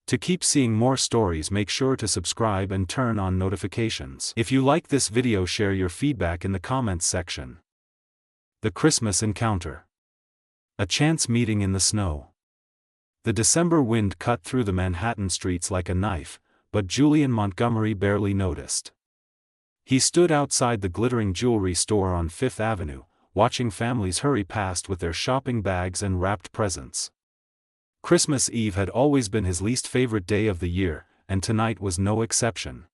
To keep seeing more stories, make sure to subscribe and turn on notifications. If you like this video, share your feedback in the comments section. The Christmas Encounter. A chance meeting in the snow. The December wind cut through the Manhattan streets like a knife, but Julian Montgomery barely noticed. He stood outside the glittering jewelry store on Fifth Avenue, watching families hurry past with their shopping bags and wrapped presents. Christmas Eve had always been his least favorite day of the year, and tonight was no exception.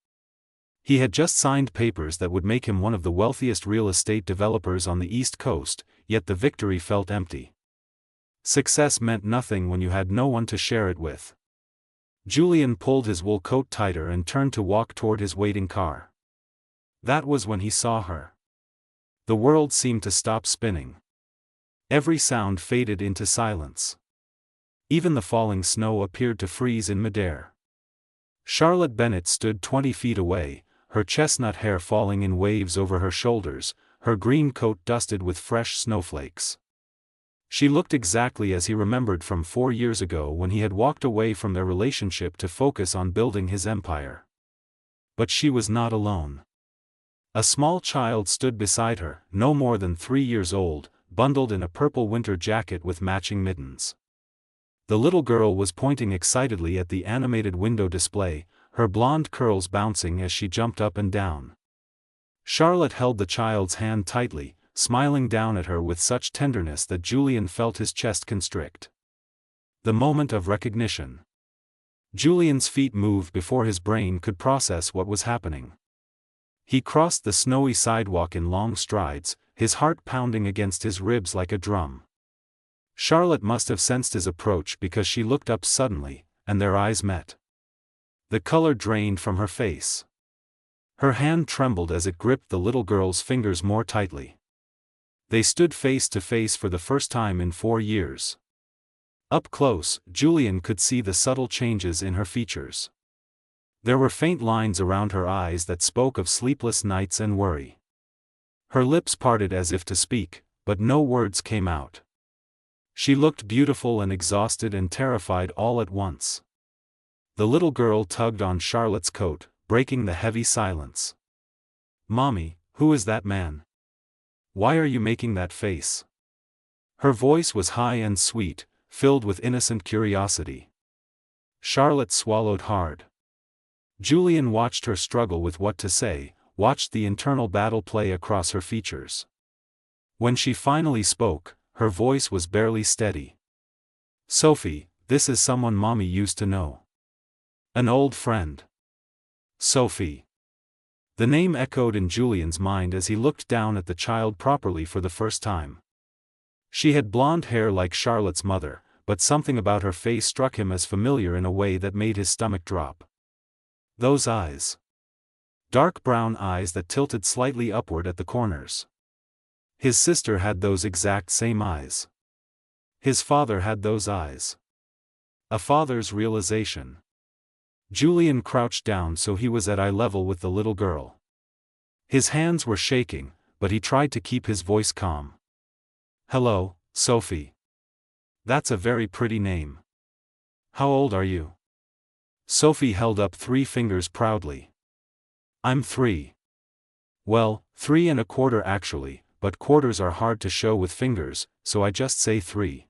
He had just signed papers that would make him one of the wealthiest real estate developers on the East Coast, yet the victory felt empty. Success meant nothing when you had no one to share it with. Julian pulled his wool coat tighter and turned to walk toward his waiting car. That was when he saw her. The world seemed to stop spinning. Every sound faded into silence. Even the falling snow appeared to freeze in midair. Charlotte Bennett stood 20 feet away, her chestnut hair falling in waves over her shoulders, her green coat dusted with fresh snowflakes. She looked exactly as he remembered from 4 years ago when he had walked away from their relationship to focus on building his empire. But she was not alone. A small child stood beside her, no more than 3 years old, bundled in a purple winter jacket with matching mittens. The little girl was pointing excitedly at the animated window display, her blonde curls bouncing as she jumped up and down. Charlotte held the child's hand tightly, smiling down at her with such tenderness that Julian felt his chest constrict. The moment of recognition. Julian's feet moved before his brain could process what was happening. He crossed the snowy sidewalk in long strides, his heart pounding against his ribs like a drum. Charlotte must have sensed his approach because she looked up suddenly, and their eyes met. The color drained from her face. Her hand trembled as it gripped the little girl's fingers more tightly. They stood face to face for the first time in 4 years. Up close, Julian could see the subtle changes in her features. There were faint lines around her eyes that spoke of sleepless nights and worry. Her lips parted as if to speak, but no words came out. She looked beautiful and exhausted and terrified all at once. The little girl tugged on Charlotte's coat, breaking the heavy silence. "Mommy, who is that man? Why are you making that face?" Her voice was high and sweet, filled with innocent curiosity. Charlotte swallowed hard. Julian watched her struggle with what to say, watched the internal battle play across her features. When she finally spoke, her voice was barely steady. "Sophie, this is someone Mommy used to know. An old friend." Sophie. The name echoed in Julian's mind as he looked down at the child properly for the first time. She had blonde hair like Charlotte's mother, but something about her face struck him as familiar in a way that made his stomach drop. Those eyes. Dark brown eyes that tilted slightly upward at the corners. His sister had those exact same eyes. His father had those eyes. A father's realization. Julian crouched down so he was at eye level with the little girl. His hands were shaking, but he tried to keep his voice calm. "Hello, Sophie. That's a very pretty name. How old are you?" Sophie held up 3 fingers proudly. "I'm 3. Well, 3 1/4 actually, but quarters are hard to show with fingers, so I just say 3.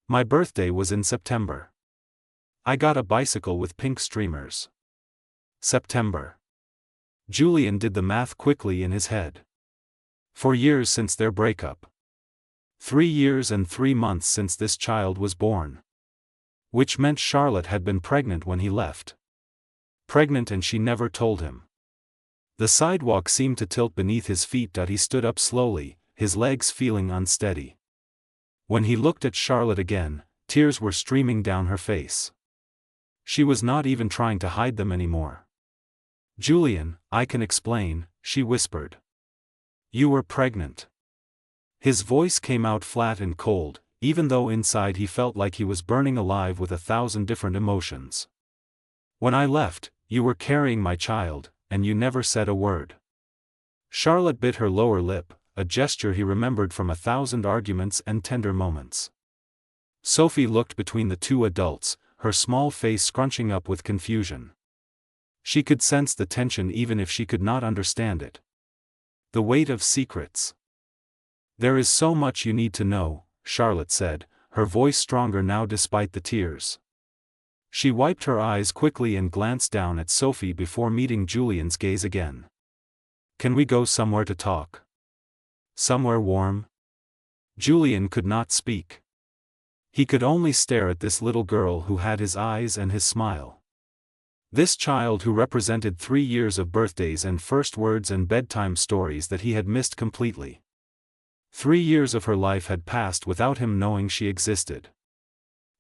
My birthday was in September. I got a bicycle with pink streamers." September. Julian did the math quickly in his head. 4 years since their breakup. 3 years and 3 months since this child was born. Which meant Charlotte had been pregnant when he left. Pregnant, and she never told him. The sidewalk seemed to tilt beneath his feet. He stood up slowly, his legs feeling unsteady. When he looked at Charlotte again, tears were streaming down her face. She was not even trying to hide them anymore. "Julian, I can explain," she whispered. "You were pregnant." His voice came out flat and cold, even though inside he felt like he was burning alive with 1,000 different emotions. "When I left, you were carrying my child, and you never said a word." Charlotte bit her lower lip, a gesture he remembered from 1,000 arguments and tender moments. Sophie looked between the two adults, her small face scrunching up with confusion. She could sense the tension even if she could not understand it. The weight of secrets. "There is so much you need to know," Charlotte said, her voice stronger now despite the tears. She wiped her eyes quickly and glanced down at Sophie before meeting Julian's gaze again. "Can we go somewhere to talk? Somewhere warm?" Julian could not speak. He could only stare at this little girl who had his eyes and his smile. This child who represented 3 years of birthdays and first words and bedtime stories that he had missed completely. 3 years of her life had passed without him knowing she existed.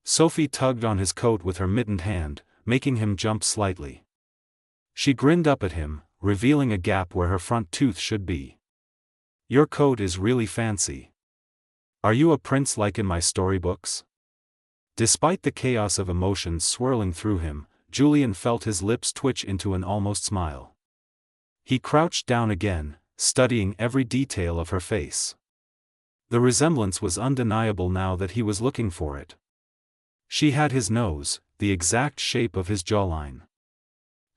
Sophie tugged on his coat with her mittened hand, making him jump slightly. She grinned up at him, revealing a gap where her front tooth should be. "Your coat is really fancy. Are you a prince like in my storybooks?" Despite the chaos of emotions swirling through him, Julian felt his lips twitch into an almost smile. He crouched down again, studying every detail of her face. The resemblance was undeniable now that he was looking for it. She had his nose, the exact shape of his jawline.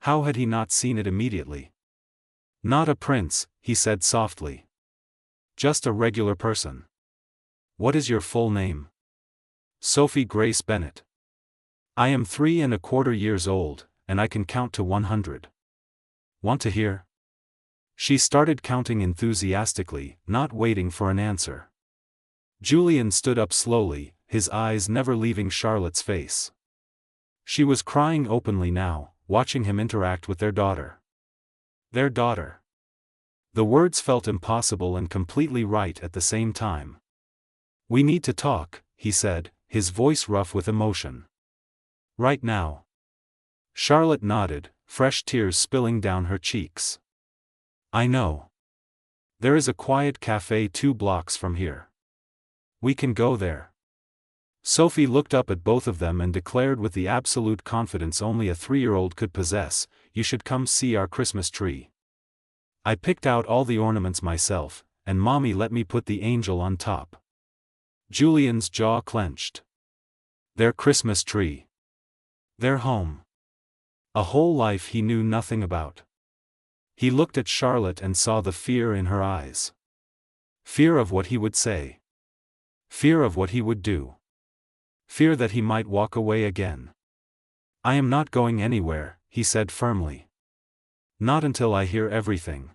How had he not seen it immediately? "Not a prince," he said softly. "Just a regular person." "What is your full name?" "Sophie Grace Bennett. I am 3¼ years old, and I can count to 100. Want to hear?" She started counting enthusiastically, not waiting for an answer. Julian stood up slowly, his eyes never leaving Charlotte's face. She was crying openly now, watching him interact with their daughter. Their daughter. The words felt impossible and completely right at the same time. "We need to talk," he said, his voice rough with emotion. "Right now." Charlotte nodded, fresh tears spilling down her cheeks. "I know. There is a quiet cafe 2 blocks from here. We can go there." Sophie looked up at both of them and declared with the absolute confidence only a 3-year-old could possess, "You should come see our Christmas tree. I picked out all the ornaments myself, and Mommy let me put the angel on top." Julian's jaw clenched. Their Christmas tree. Their home. A whole life he knew nothing about. He looked at Charlotte and saw the fear in her eyes. Fear of what he would say. Fear of what he would do. Fear that he might walk away again. "I am not going anywhere," he said firmly. "Not until I hear everything.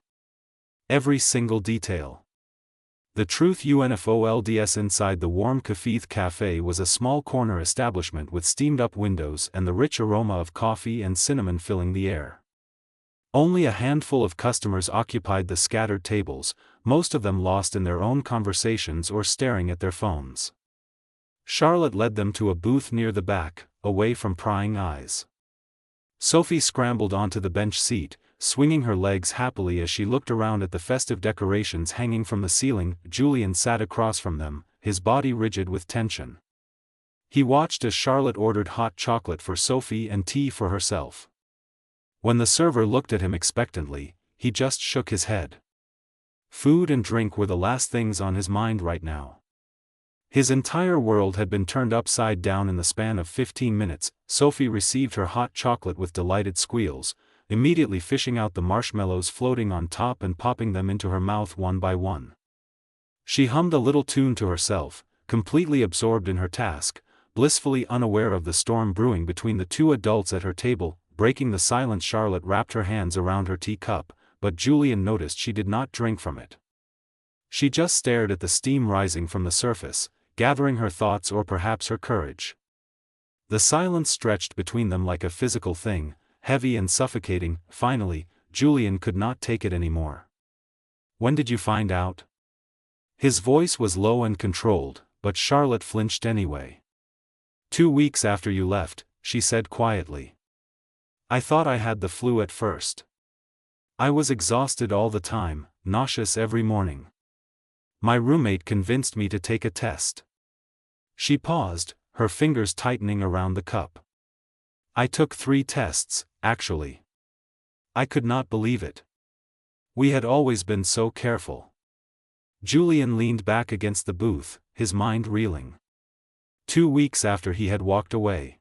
Every single detail." The truth unfolds. Inside the warm Cafith Café was a small corner establishment with steamed-up windows and the rich aroma of coffee and cinnamon filling the air. Only a handful of customers occupied the scattered tables, most of them lost in their own conversations or staring at their phones. Charlotte led them to a booth near the back, away from prying eyes. Sophie scrambled onto the bench seat, swinging her legs happily as she looked around at the festive decorations hanging from the ceiling. Julian sat across from them, his body rigid with tension. He watched as Charlotte ordered hot chocolate for Sophie and tea for herself. When the server looked at him expectantly, he just shook his head. Food and drink were the last things on his mind right now. His entire world had been turned upside down in the span of 15 minutes. Sophie received her hot chocolate with delighted squeals, immediately fishing out the marshmallows floating on top and popping them into her mouth one by one. She hummed a little tune to herself, completely absorbed in her task, blissfully unaware of the storm brewing between the 2 adults at her table. Breaking the silence, Charlotte wrapped her hands around her teacup, but Julian noticed she did not drink from it. She just stared at the steam rising from the surface, gathering her thoughts or perhaps her courage. The silence stretched between them like a physical thing, heavy and suffocating. Finally, Julian could not take it anymore. "When did you find out?" His voice was low and controlled, but Charlotte flinched anyway. 2 weeks after you left," she said quietly. "I thought I had the flu at first. I was exhausted all the time, nauseous every morning. My roommate convinced me to take a test." She paused, her fingers tightening around the cup. "I took 3 tests, actually. I could not believe it. We had always been so careful." Julian leaned back against the booth, his mind reeling. 2 weeks after he had walked away.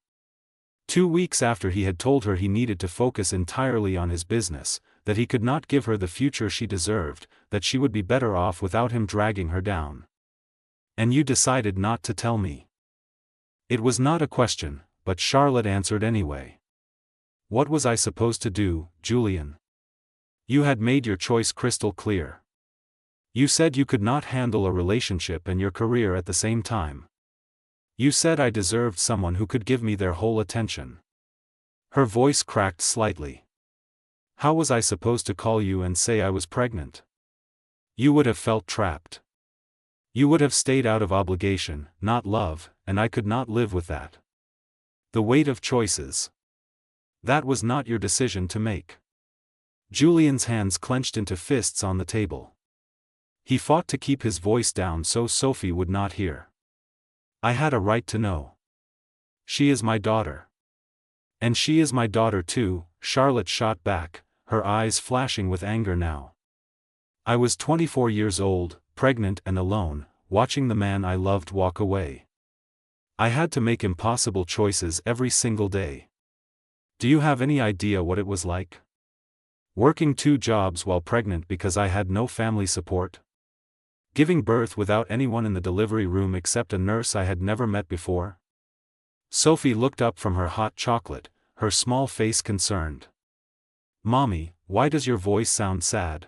2 weeks after he had told her he needed to focus entirely on his business, that he could not give her the future she deserved, that she would be better off without him dragging her down. And you decided not to tell me. It was not a question, but Charlotte answered anyway. What was I supposed to do, Julian? You had made your choice crystal clear. You said you could not handle a relationship and your career at the same time. You said I deserved someone who could give me their whole attention. Her voice cracked slightly. How was I supposed to call you and say I was pregnant? You would have felt trapped. You would have stayed out of obligation, not love, and I could not live with that. The weight of choices. That was not your decision to make. Julian's hands clenched into fists on the table. He fought to keep his voice down so Sophie would not hear. I had a right to know. She is my daughter. And she is my daughter too, Charlotte shot back, her eyes flashing with anger now. I was 24 years old, pregnant and alone, watching the man I loved walk away. I had to make impossible choices every single day. Do you have any idea what it was like? Working 2 jobs while pregnant because I had no family support? Giving birth without anyone in the delivery room except a nurse I had never met before? Sophie looked up from her hot chocolate, her small face concerned. Mommy, why does your voice sound sad?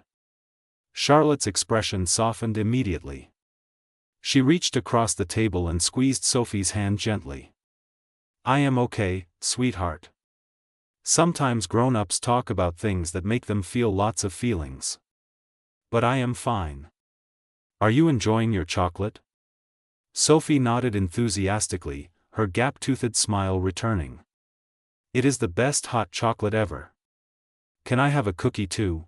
Charlotte's expression softened immediately. She reached across the table and squeezed Sophie's hand gently. I am okay, sweetheart. Sometimes grown-ups talk about things that make them feel lots of feelings. But I am fine. Are you enjoying your chocolate? Sophie nodded enthusiastically, her gap-toothed smile returning. It is the best hot chocolate ever. Can I have a cookie too?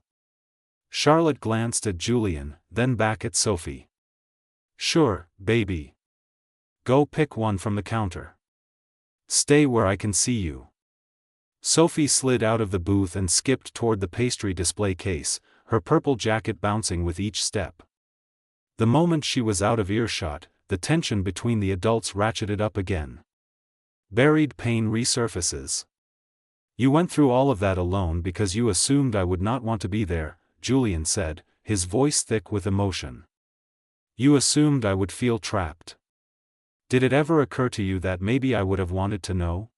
Charlotte glanced at Julian, then back at Sophie. Sure, baby. Go pick one from the counter. Stay where I can see you. Sophie slid out of the booth and skipped toward the pastry display case, her purple jacket bouncing with each step. The moment she was out of earshot, the tension between the adults ratcheted up again. Buried pain resurfaces. You went through all of that alone because you assumed I would not want to be there, Julian said, his voice thick with emotion. You assumed I would feel trapped. Did it ever occur to you that maybe I would have wanted to know?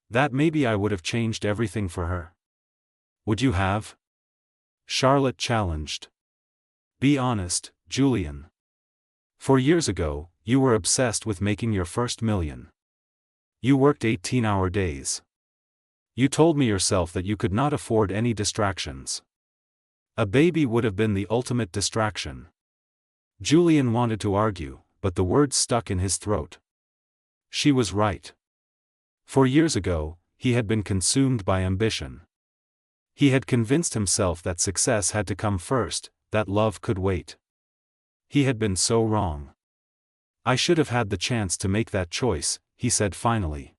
That maybe I would have changed everything for her? Would you have? Charlotte challenged. Be honest, Julian. 4 years ago, you were obsessed with making your first million. You worked 18-hour days. You told me yourself that you could not afford any distractions. A baby would have been the ultimate distraction. Julian wanted to argue, but the words stuck in his throat. She was right. 4 years ago, he had been consumed by ambition. He had convinced himself that success had to come first, that love could wait. He had been so wrong. I should have had the chance to make that choice, he said finally.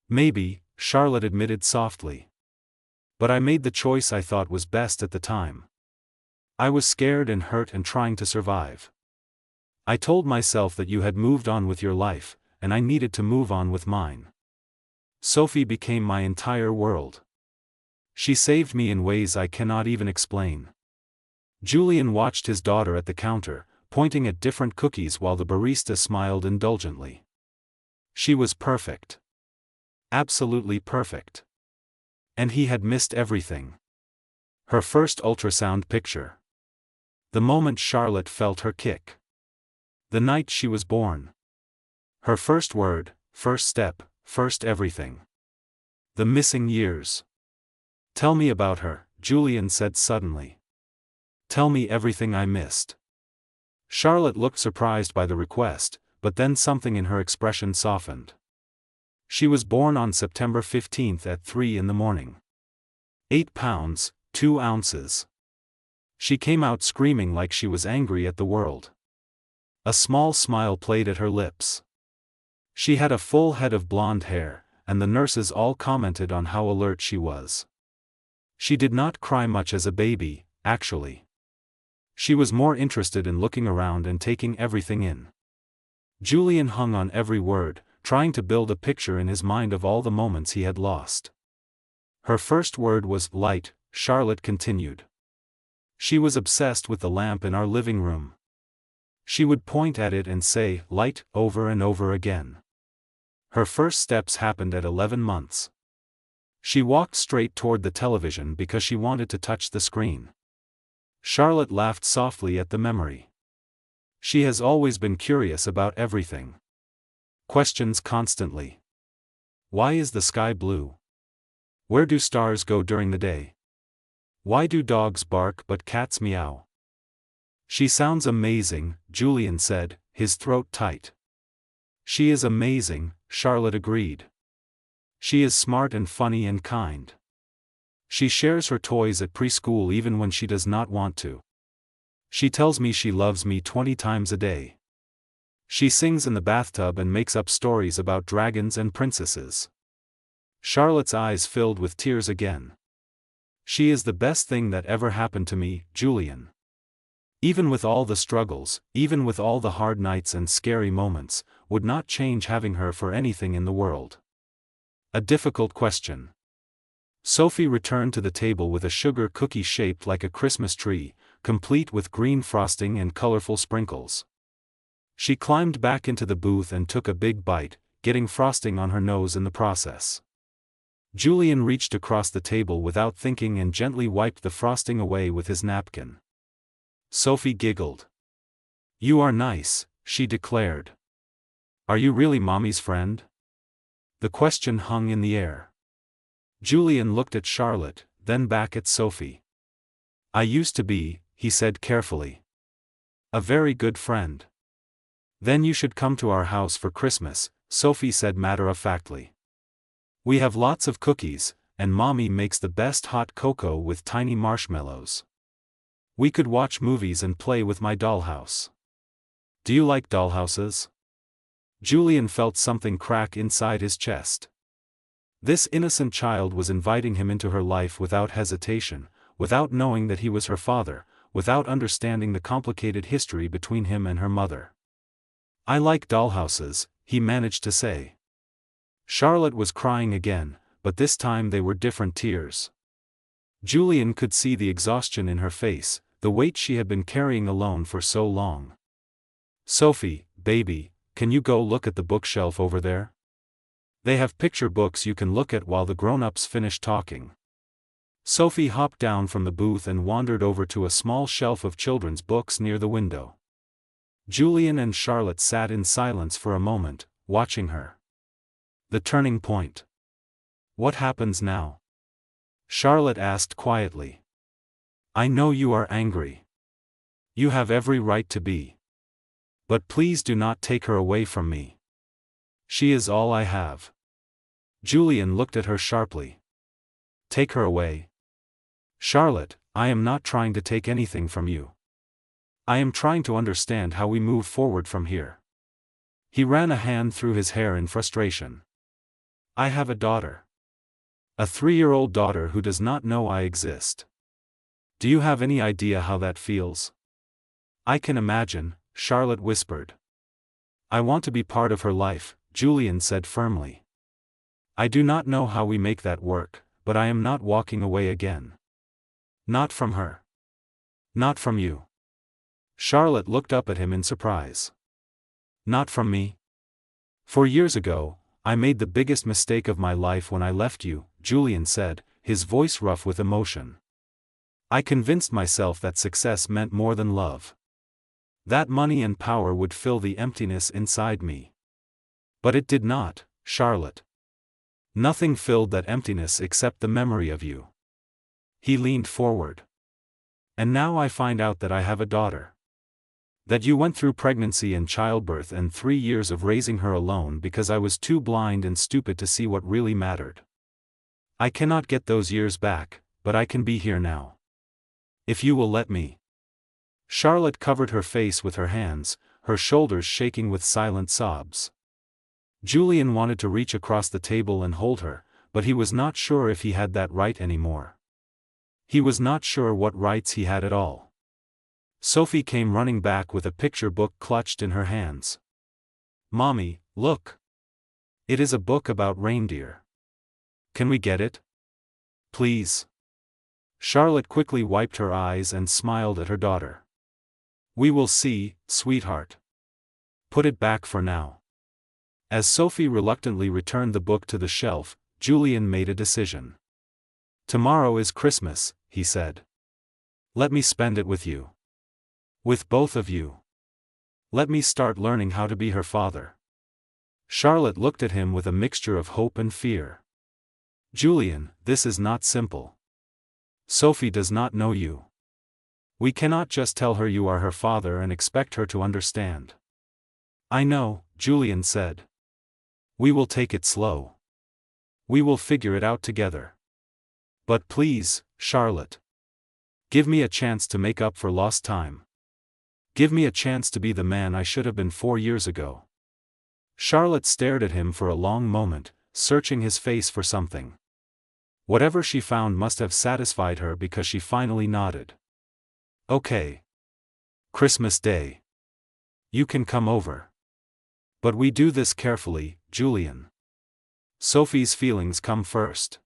Maybe, Charlotte admitted softly. But I made the choice I thought was best at the time. I was scared and hurt and trying to survive. I told myself that you had moved on with your life, and I needed to move on with mine. Sophie became my entire world. She saved me in ways I cannot even explain. Julian watched his daughter at the counter, pointing at different cookies while the barista smiled indulgently. She was perfect. Absolutely perfect. And he had missed everything. Her first ultrasound picture. The moment Charlotte felt her kick. The night she was born. Her first word, first step, first everything. The missing years. Tell me about her, Julian said suddenly. Tell me everything I missed. Charlotte looked surprised by the request, but then something in her expression softened. She was born on September 15th at 3 a.m. 8 pounds, 2 ounces. She came out screaming like she was angry at the world. A small smile played at her lips. She had a full head of blonde hair, and the nurses all commented on how alert she was. She did not cry much as a baby, actually. She was more interested in looking around and taking everything in. Julian hung on every word, trying to build a picture in his mind of all the moments he had lost. Her first word was light, Charlotte continued. She was obsessed with the lamp in our living room. She would point at it and say, light, over and over again. Her first steps happened at 11 months. She walked straight toward the television because she wanted to touch the screen. Charlotte laughed softly at the memory. She has always been curious about everything. Questions constantly. Why is the sky blue? Where do stars go during the day? Why do dogs bark but cats meow? She sounds amazing, Julian said, his throat tight. She is amazing, Charlotte agreed. She is smart and funny and kind. She shares her toys at preschool even when she does not want to. She tells me she loves me 20 times a day. She sings in the bathtub and makes up stories about dragons and princesses. Charlotte's eyes filled with tears again. She is the best thing that ever happened to me, Julian. Even with all the struggles, even with all the hard nights and scary moments, would not change having her for anything in the world. A difficult question. Sophie returned to the table with a sugar cookie shaped like a Christmas tree, complete with green frosting and colorful sprinkles. She climbed back into the booth and took a big bite, getting frosting on her nose in the process. Julian reached across the table without thinking and gently wiped the frosting away with his napkin. Sophie giggled. "You are nice," she declared. "Are you really Mommy's friend?" The question hung in the air. Julian looked at Charlotte, then back at Sophie. "I used to be," he said carefully. "A very good friend." "Then you should come to our house for Christmas," Sophie said matter-of-factly. "We have lots of cookies, and Mommy makes the best hot cocoa with tiny marshmallows. We could watch movies and play with my dollhouse. Do you like dollhouses?" Julian felt something crack inside his chest. This innocent child was inviting him into her life without hesitation, without knowing that he was her father, without understanding the complicated history between him and her mother. "I like dollhouses," he managed to say. Charlotte was crying again, but this time they were different tears. Julian could see the exhaustion in her face, the weight she had been carrying alone for so long. "Sophie, baby, can you go look at the bookshelf over there? They have picture books you can look at while the grown-ups finish talking." Sophie hopped down from the booth and wandered over to a small shelf of children's books near the window. Julian and Charlotte sat in silence for a moment, watching her. The turning point. "What happens now?" Charlotte asked quietly. "I know you are angry. You have every right to be. But please do not take her away from me. She is all I have." Julian looked at her sharply. "Take her away?" "Charlotte, I am not trying to take anything from you. I am trying to understand how we move forward from here." He ran a hand through his hair in frustration. "I have a daughter. A 3-year-old daughter who does not know I exist. Do you have any idea how that feels?" "I can imagine," Charlotte whispered. "I want to be part of her life," Julian said firmly. "I do not know how we make that work, but I am not walking away again. Not from her. Not from you." Charlotte looked up at him in surprise. "Not from me? For years ago, I made the biggest mistake of my life when I left you," Julian said, his voice rough with emotion. "I convinced myself that success meant more than love. That money and power would fill the emptiness inside me. But it did not, Charlotte. Nothing filled that emptiness except the memory of you." He leaned forward. "And now I find out that I have a daughter. That you went through pregnancy and childbirth and 3 years of raising her alone because I was too blind and stupid to see what really mattered. I cannot get those years back, but I can be here now. If you will let me." Charlotte covered her face with her hands, her shoulders shaking with silent sobs. Julian wanted to reach across the table and hold her, but he was not sure if he had that right anymore. He was not sure what rights he had at all. Sophie came running back with a picture book clutched in her hands. "Mommy, look! It is a book about reindeer. Can we get it? Please. Charlotte quickly wiped her eyes and smiled at her daughter. We will see, sweetheart. Put it back for now. As Sophie reluctantly returned the book to the shelf, Julian made a decision. Tomorrow is Christmas, he said. Let me spend it with you. With both of you. Let me start learning how to be her father. Charlotte looked at him with a mixture of hope and fear. Julian, this is not simple. Sophie does not know you. We cannot just tell her you are her father and expect her to understand. I know, Julian said. We will take it slow. We will figure it out together. But please, Charlotte. Give me a chance to make up for lost time. Give me a chance to be the man I should have been 4 years ago. Charlotte stared at him for a long moment, searching his face for something. Whatever she found must have satisfied her because she finally nodded. Okay. Christmas Day. You can come over. But we do this carefully, Julian. Sophie's feelings come first.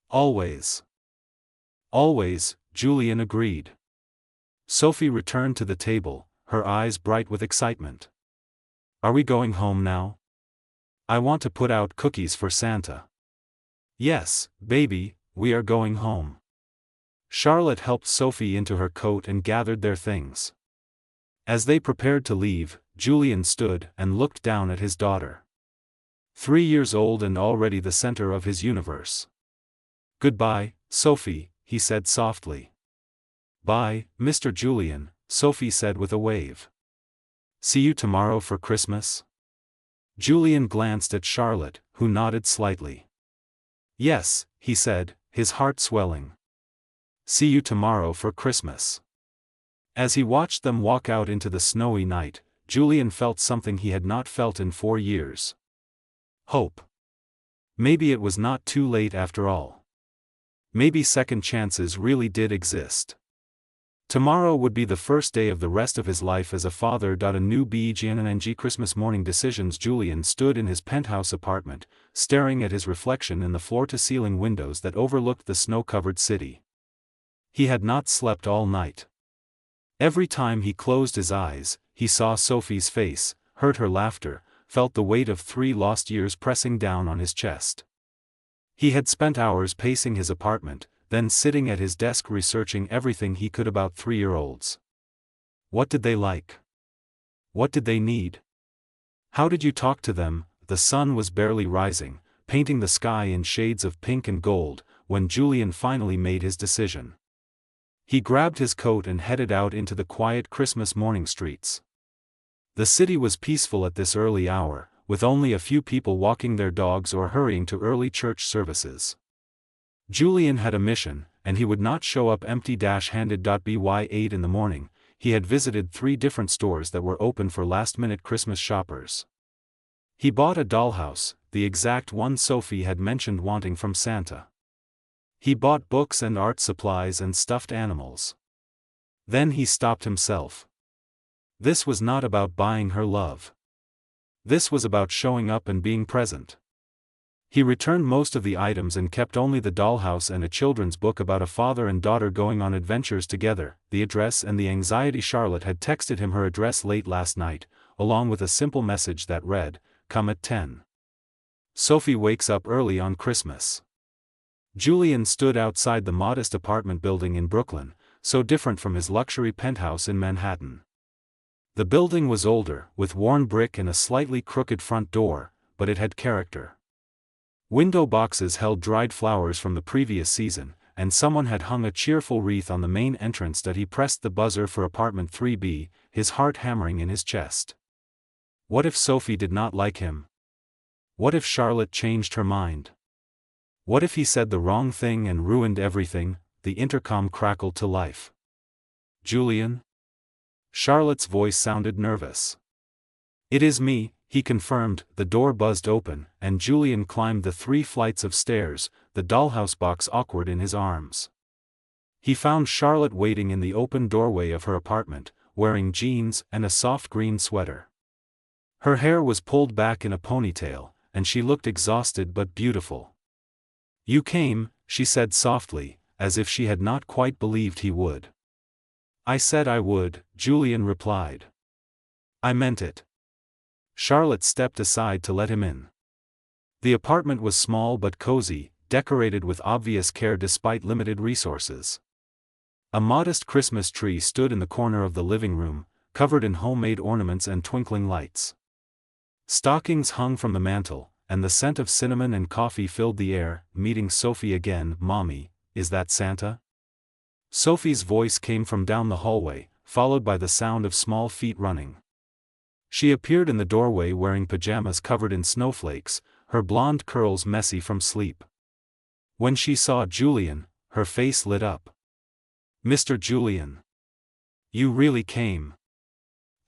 Always. Always, Julian agreed. Sophie returned to the table, her eyes bright with excitement. Are we going home now? I want to put out cookies for Santa. Yes, baby, we are going home. Charlotte helped Sophie into her coat and gathered their things. As they prepared to leave, Julian stood and looked down at his daughter. 3 years old and already the center of his universe. Goodbye, Sophie, he said softly. Bye, Mr. Julian, Sophie said with a wave. See you tomorrow for Christmas? Julian glanced at Charlotte, who nodded slightly. Yes, he said, his heart swelling. See you tomorrow for Christmas. As he watched them walk out into the snowy night, Julian felt something he had not felt in 4 years. Hope. Maybe it was not too late after all. Maybe second chances really did exist. Tomorrow would be the first day of the rest of his life as a father. A new BGNNG Christmas morning decisions. Julian stood in his penthouse apartment, staring at his reflection in the floor-to-ceiling windows that overlooked the snow-covered city. He had not slept all night. Every time he closed his eyes, he saw Sophie's face, heard her laughter, felt the weight of 3 lost years pressing down on his chest. He had spent hours pacing his apartment, then sitting at his desk researching everything he could about 3-year-olds. What did they like? What did they need? How did you talk to them? The sun was barely rising, painting the sky in shades of pink and gold, when Julian finally made his decision. He grabbed his coat and headed out into the quiet Christmas morning streets. The city was peaceful at this early hour, with only a few people walking their dogs or hurrying to early church services. Julian had a mission, and he would not show up empty-handed. By 8 in the morning, he had visited 3 different stores that were open for last-minute Christmas shoppers. He bought a dollhouse, the exact one Sophie had mentioned wanting from Santa. He bought books and art supplies and stuffed animals. Then he stopped himself. This was not about buying her love. This was about showing up and being present. He returned most of the items and kept only the dollhouse and a children's book about a father and daughter going on adventures together, the address and the anxiety. Charlotte had texted him her address late last night, along with a simple message that read, "Come at 10. Sophie wakes up early on Christmas." Julian stood outside the modest apartment building in Brooklyn, so different from his luxury penthouse in Manhattan. The building was older, with worn brick and a slightly crooked front door, but it had character. Window boxes held dried flowers from the previous season, and someone had hung a cheerful wreath on the main entrance. He pressed the buzzer for apartment 3B, his heart hammering in his chest. What if Sophie did not like him? What if Charlotte changed her mind? What if he said the wrong thing and ruined everything? The intercom crackled to life. Julian? Charlotte's voice sounded nervous. It is me, he confirmed. The door buzzed open, and Julian climbed the 3 flights of stairs, the dollhouse box awkward in his arms. He found Charlotte waiting in the open doorway of her apartment, wearing jeans and a soft green sweater. Her hair was pulled back in a ponytail, and she looked exhausted but beautiful. "You came," she said softly, as if she had not quite believed he would. "I said I would," Julian replied. "I meant it." Charlotte stepped aside to let him in. The apartment was small but cozy, decorated with obvious care despite limited resources. A modest Christmas tree stood in the corner of the living room, covered in homemade ornaments and twinkling lights. Stockings hung from the mantel, and the scent of cinnamon and coffee filled the air. "Meeting Sophie again, Mommy, is that Santa?" Sophie's voice came from down the hallway, followed by the sound of small feet running. She appeared in the doorway wearing pajamas covered in snowflakes, her blonde curls messy from sleep. When she saw Julian, her face lit up. "Mr. Julian. You really came."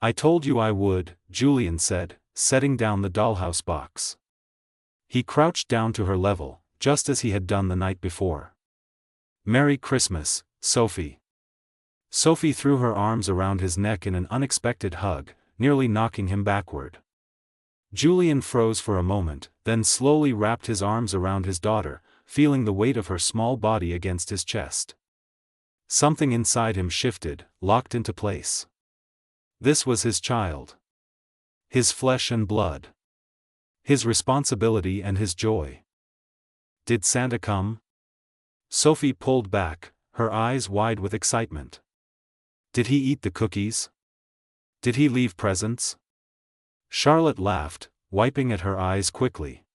"I told you I would," Julian said, setting down the dollhouse box. He crouched down to her level, just as he had done the night before. "Merry Christmas, Sophie." Sophie threw her arms around his neck in an unexpected hug, nearly knocking him backward. Julian froze for a moment, then slowly wrapped his arms around his daughter, feeling the weight of her small body against his chest. Something inside him shifted, locked into place. This was his child. His flesh and blood. His responsibility and his joy. Did Santa come? Sophie pulled back, her eyes wide with excitement. Did he eat the cookies? Did he leave presents? Charlotte laughed, wiping at her eyes quickly.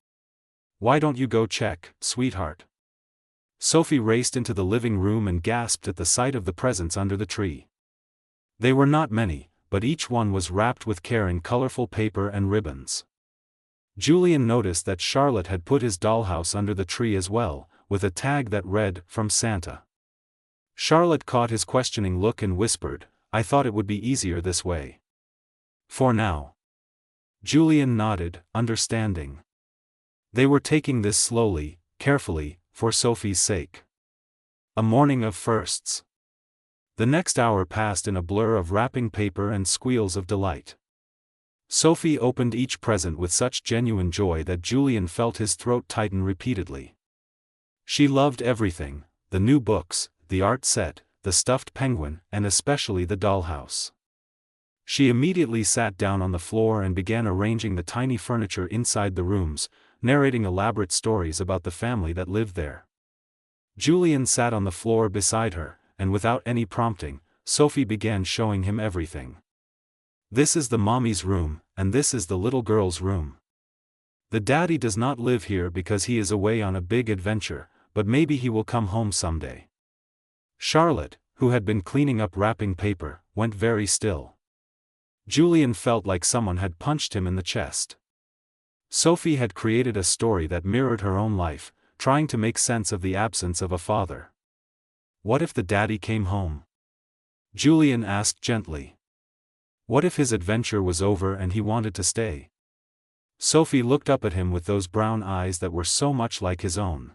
"Why don't you go check, sweetheart?" Sophie raced into the living room and gasped at the sight of the presents under the tree. They were not many, but each one was wrapped with care in colorful paper and ribbons. Julian noticed that Charlotte had put his dollhouse under the tree as well, with a tag that read, "From Santa." Charlotte caught his questioning look and whispered, "I thought it would be easier this way." "For now." Julian nodded, understanding. They were taking this slowly, carefully, for Sophie's sake. A morning of firsts. The next hour passed in a blur of wrapping paper and squeals of delight. Sophie opened each present with such genuine joy that Julian felt his throat tighten repeatedly. She loved everything: the new books, the art set, the stuffed penguin, and especially the dollhouse. She immediately sat down on the floor and began arranging the tiny furniture inside the rooms, narrating elaborate stories about the family that lived there. Julian sat on the floor beside her, and without any prompting, Sophie began showing him everything. "This is the mommy's room, and this is the little girl's room. The daddy does not live here because he is away on a big adventure, but maybe he will come home someday." Charlotte, who had been cleaning up wrapping paper, went very still. Julian felt like someone had punched him in the chest. Sophie had created a story that mirrored her own life, trying to make sense of the absence of a father. What if the daddy came home? Julian asked gently. What if his adventure was over and he wanted to stay? Sophie looked up at him with those brown eyes that were so much like his own.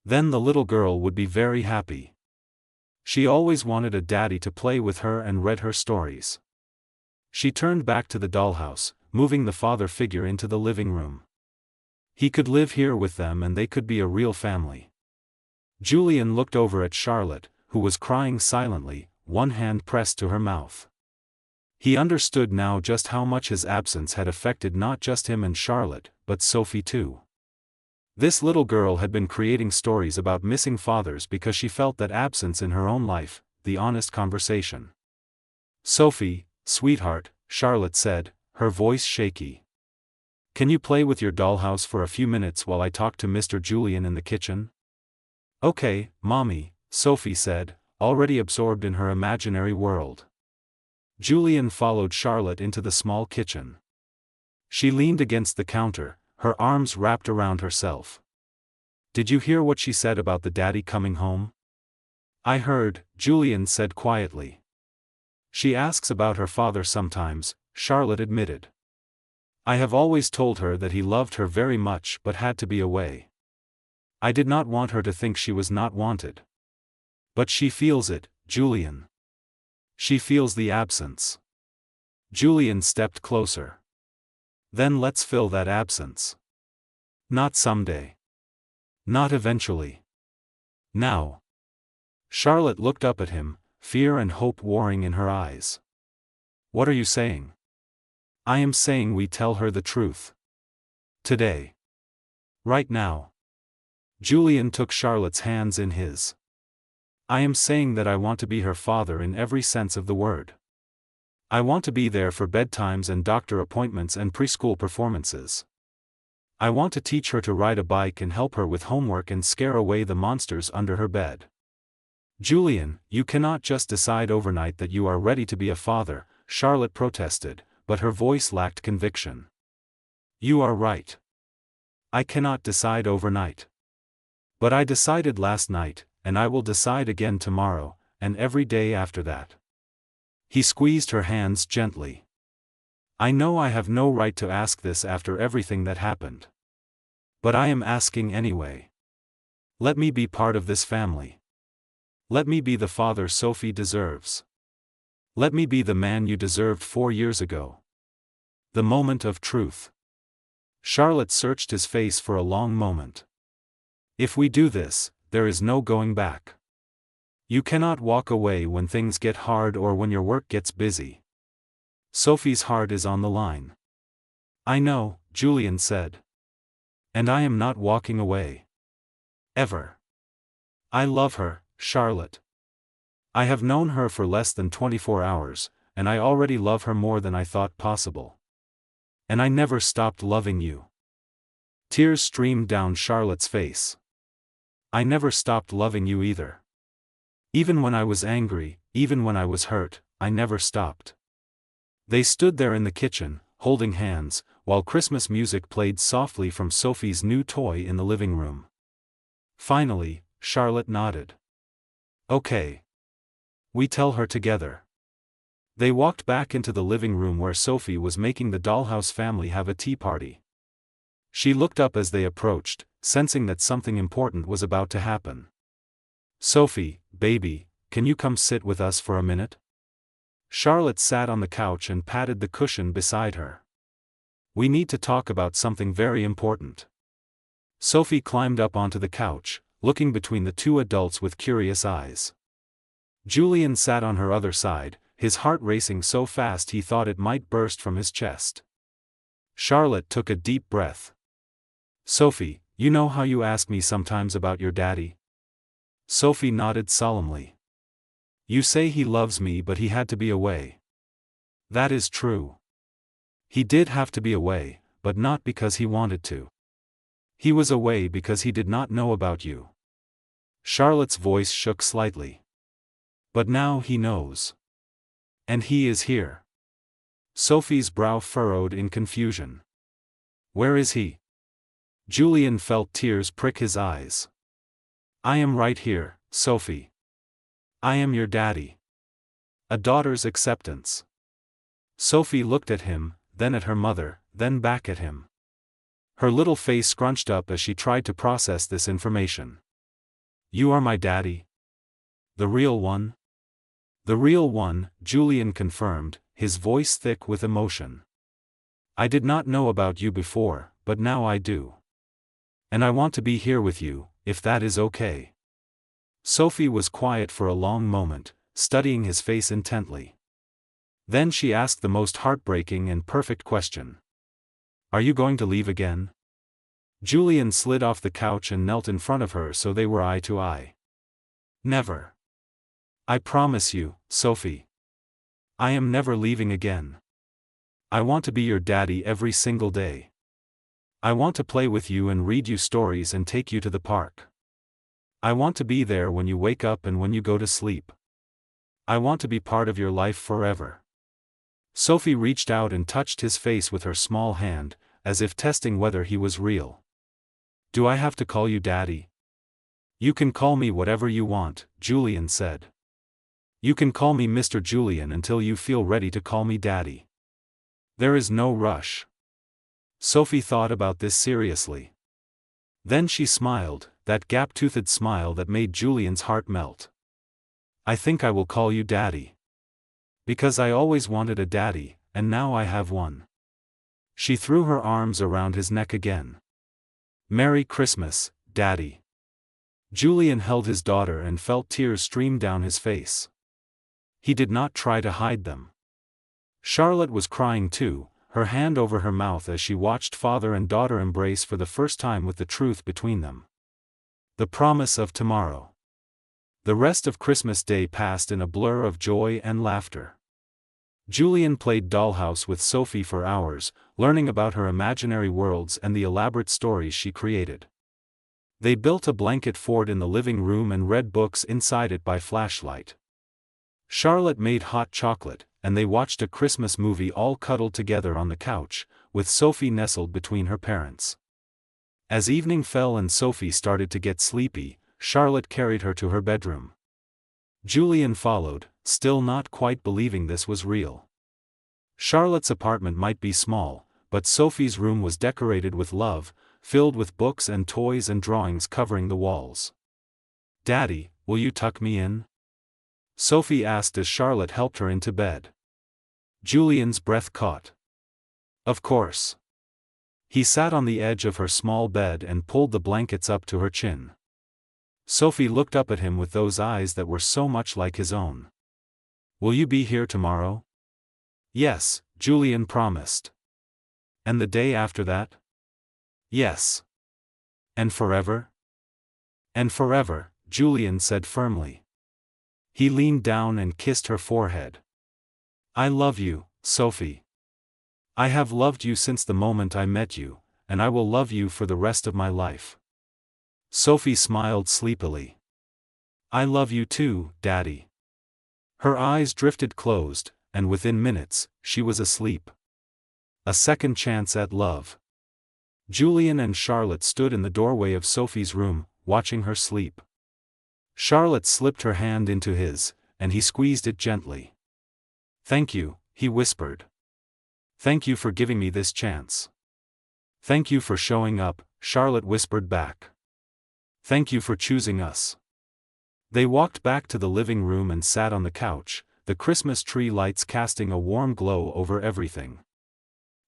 Then the little girl would be very happy. She always wanted a daddy to play with her and read her stories. She turned back to the dollhouse, moving the father figure into the living room. He could live here with them and they could be a real family. Julian looked over at Charlotte, who was crying silently, one hand pressed to her mouth. He understood now just how much his absence had affected not just him and Charlotte, but Sophie too. This little girl had been creating stories about missing fathers because she felt that absence in her own life, the honest conversation. "Sophie, sweetheart," Charlotte said, her voice shaky. "Can you play with your dollhouse for a few minutes while I talk to Mr. Julian in the kitchen?" "Okay, Mommy," Sophie said, already absorbed in her imaginary world. Julian followed Charlotte into the small kitchen. She leaned against the counter, her arms wrapped around herself. "Did you hear what she said about the daddy coming home?" "I heard," Julian said quietly. "She asks about her father sometimes," Charlotte admitted. "I have always told her that he loved her very much but had to be away. I did not want her to think she was not wanted. But she feels it, Julian. She feels the absence." Julian stepped closer. "Then let's fill that absence. Not someday. Not eventually. Now. Charlotte looked up at him, fear and hope warring in her eyes. What are you saying? I am saying we tell her the truth. Today. Right now. Julian took Charlotte's hands in his. I am saying that I want to be her father in every sense of the word. I want to be there for bedtimes and doctor appointments and preschool performances. I want to teach her to ride a bike and help her with homework and scare away the monsters under her bed. Julian, you cannot just decide overnight that you are ready to be a father, Charlotte protested, but her voice lacked conviction. You are right. I cannot decide overnight. But I decided last night, and I will decide again tomorrow, and every day after that. He squeezed her hands gently. I know I have no right to ask this after everything that happened. But I am asking anyway. Let me be part of this family. Let me be the father Sophie deserves. Let me be the man you deserved 4 years ago. The moment of truth. Charlotte searched his face for a long moment. If we do this, there is no going back. You cannot walk away when things get hard or when your work gets busy. Sophie's heart is on the line. I know, Julian said. And I am not walking away. Ever. I love her, Charlotte. I have known her for less than 24 hours, and I already love her more than I thought possible. And I never stopped loving you. Tears streamed down Charlotte's face. I never stopped loving you either. Even when I was angry, even when I was hurt, I never stopped. They stood there in the kitchen, holding hands, while Christmas music played softly from Sophie's new toy in the living room. Finally, Charlotte nodded. Okay. We tell her together. They walked back into the living room where Sophie was making the Dollhouse family have a tea party. She looked up as they approached, sensing that something important was about to happen. Sophie, baby, can you come sit with us for a minute? Charlotte sat on the couch and patted the cushion beside her. We need to talk about something very important. Sophie climbed up onto the couch, looking between the two adults with curious eyes. Julian sat on her other side, his heart racing so fast he thought it might burst from his chest. Charlotte took a deep breath. Sophie, you know how you ask me sometimes about your daddy? Sophie nodded solemnly. You say he loves me but he had to be away. That is true. He did have to be away, but not because he wanted to. He was away because he did not know about you. Charlotte's voice shook slightly. But now he knows. And he is here. Sophie's brow furrowed in confusion. Where is he? Julian felt tears prick his eyes. I am right here, Sophie. I am your daddy. A daughter's acceptance. Sophie looked at him, then at her mother, then back at him. Her little face scrunched up as she tried to process this information. You are my daddy? The real one? The real one, Julian confirmed, his voice thick with emotion. I did not know about you before, but now I do. And I want to be here with you, if that is okay. Sophie was quiet for a long moment, studying his face intently. Then she asked the most heartbreaking and perfect question. Are you going to leave again? Julian slid off the couch and knelt in front of her so they were eye to eye. Never. I promise you, Sophie. I am never leaving again. I want to be your daddy every single day. I want to play with you and read you stories and take you to the park. I want to be there when you wake up and when you go to sleep. I want to be part of your life forever. Sophie reached out and touched his face with her small hand, as if testing whether he was real. Do I have to call you Daddy? You can call me whatever you want, Julian said. You can call me Mr. Julian until you feel ready to call me Daddy. There is no rush. Sophie thought about this seriously. Then she smiled, that gap-toothed smile that made Julian's heart melt. I think I will call you Daddy. Because I always wanted a daddy, and now I have one. She threw her arms around his neck again. Merry Christmas, Daddy. Julian held his daughter and felt tears stream down his face. He did not try to hide them. Charlotte was crying too, her hand over her mouth as she watched father and daughter embrace for the first time with the truth between them. The promise of tomorrow. The rest of Christmas Day passed in a blur of joy and laughter. Julian played dollhouse with Sophie for hours, learning about her imaginary worlds and the elaborate stories she created. They built a blanket fort in the living room and read books inside it by flashlight. Charlotte made hot chocolate, and they watched a Christmas movie all cuddled together on the couch, with Sophie nestled between her parents. As evening fell and Sophie started to get sleepy, Charlotte carried her to her bedroom. Julian followed, still not quite believing this was real. Charlotte's apartment might be small, but Sophie's room was decorated with love, filled with books and toys and drawings covering the walls. "Daddy, will you tuck me in?" Sophie asked as Charlotte helped her into bed. Julian's breath caught. Of course. He sat on the edge of her small bed and pulled the blankets up to her chin. Sophie looked up at him with those eyes that were so much like his own. "Will you be here tomorrow?" "Yes," Julian promised. "And the day after that?" "Yes." "And forever?" "And forever," Julian said firmly. He leaned down and kissed her forehead. "I love you, Sophie. I have loved you since the moment I met you, and I will love you for the rest of my life." Sophie smiled sleepily. "I love you too, Daddy." Her eyes drifted closed, and within minutes, she was asleep. A second chance at love. Julian and Charlotte stood in the doorway of Sophie's room, watching her sleep. Charlotte slipped her hand into his, and he squeezed it gently. "Thank you," he whispered. "Thank you for giving me this chance." "Thank you for showing up," Charlotte whispered back. "Thank you for choosing us." They walked back to the living room and sat on the couch, the Christmas tree lights casting a warm glow over everything.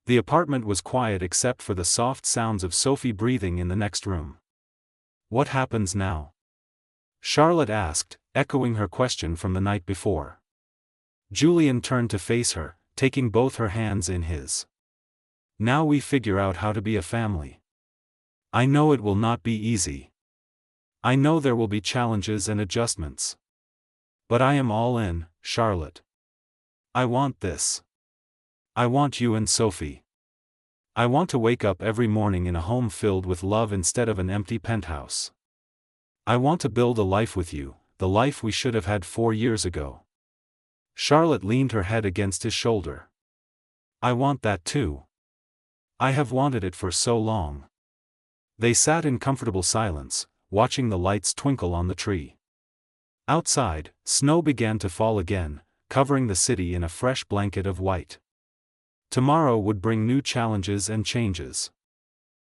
The apartment was quiet except for the soft sounds of Sophie breathing in the next room. "What happens now?" Charlotte asked, echoing her question from the night before. Julian turned to face her, taking both her hands in his. "Now we figure out how to be a family. I know it will not be easy. I know there will be challenges and adjustments. But I am all in, Charlotte. I want this. I want you and Sophie. I want to wake up every morning in a home filled with love instead of an empty penthouse. I want to build a life with you, the life we should have had 4 years ago." Charlotte leaned her head against his shoulder. "I want that too. I have wanted it for so long." They sat in comfortable silence, watching the lights twinkle on the tree. Outside, snow began to fall again, covering the city in a fresh blanket of white. Tomorrow would bring new challenges and changes.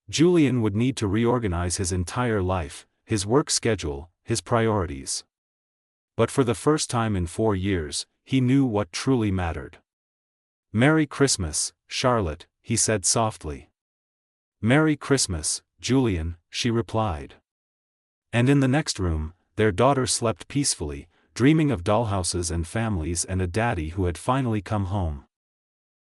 Julian would need to reorganize his entire life, his work schedule, his priorities. But for the first time in 4 years, he knew what truly mattered. "Merry Christmas, Charlotte," he said softly. "Merry Christmas, Julian," she replied. And in the next room, their daughter slept peacefully, dreaming of dollhouses and families and a daddy who had finally come home.